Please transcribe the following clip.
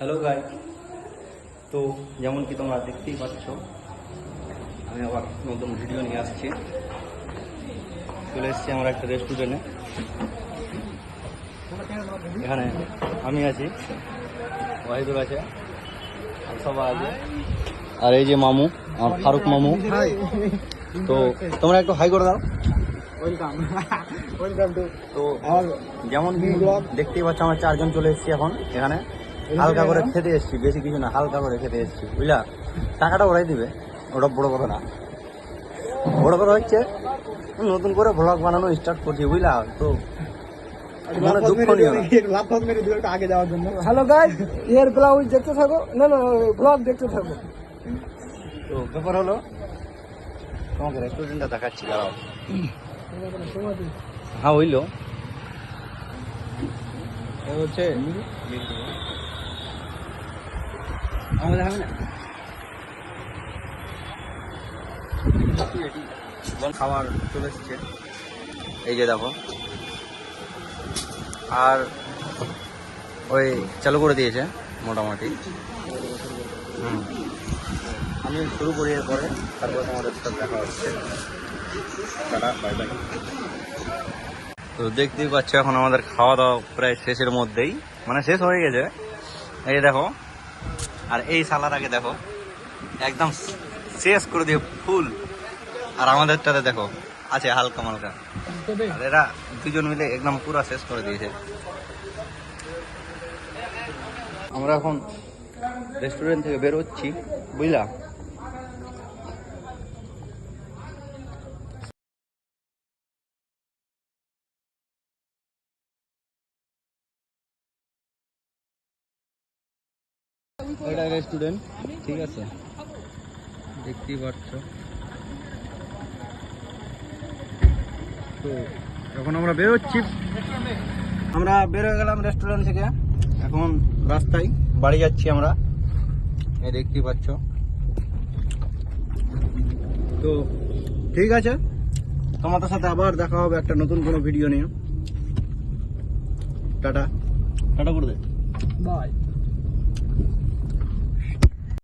Hello guys, তো যেমন কি তোমরা দেখতেই পাচ্ছ, আমি আবার নতুন ভিডিও নিয়ে আসছি। চলে এসেছি আমরা একটা রেস্টুরেন্টে। এখানে আমি আছি, ওয়াহিদুল আছে, আর সবাই আছে, আর এই যে মামু, আমার ফারুক মামু। তো তোমরা একটু হাই করে দাও। তো যেমন কি দেখতেই পাচ্ছ, আমরা চারজন চলে এসেছি এখন এখানে। হালকা করে খেতে এসেছি, বেশি কিছু না, হালকা করে খেতে এসেছি, বুঝলা। টাকাটা ওরাই দিবে, ওটা বড় কথা না। বড় কথা হচ্ছে নতুন করে ভ্লগ বানানো স্টার্ট করছি, বুঝলা। তো মনে দুঃখ নিও না। আগে যাওয়ার জন্য হ্যালো গাইস, এর ব্লগ দেখতে থাকো, না ব্লগ দেখতে থাকো। তো ব্যাপার হলো, তোমাকে রেস্টুরেন্টটা দেখাচ্ছি, দাঁড়াও। হ্যাঁ হইলো, হচ্ছে খাবার চলে এসছে, এই যে দেখো। আর ওই চালু করে দিয়েছে মোটামুটি। আমি শুরু করি, এরপরে তারপরে তোমাদের সাথে দেখা হচ্ছে। Tata, bye bye. তো দেখতেই পাচ্ছ, এখন আমাদের খাওয়া দাওয়া প্রায় শেষের মধ্যেই, মানে শেষ হয়ে গেছে। এই দেখো, আর এই সালার আগে দেখো, একদম শেষ করে দিয়ে ফুল। আর আমাদেরটাতে দেখো আছে হালকা মালকা, আর এরা দুজন মিলে একদম পুরো শেষ করে দিয়েছে। আমরা এখন রেস্টুরেন্ট থেকে বেরোচ্ছি, বুঝলা। এটা রেস্টুরেন্ট, ঠিক আছে, দেখতেই পাচ্ছ। তো এখন আমরা বেরোচ্ছি, আমরা বেরোয় গেলাম রেস্টুরেন্ট থেকে। এখন রাস্তায় বাড়ি যাচ্ছি আমরা, এই দেখতেই পাচ্ছ। তো ঠিক আছে, তোমাদের সাথে আবার দেখা হবে একটা নতুন কোনো ভিডিও নিয়ে। টাটা, টাটা করে দে, বাই।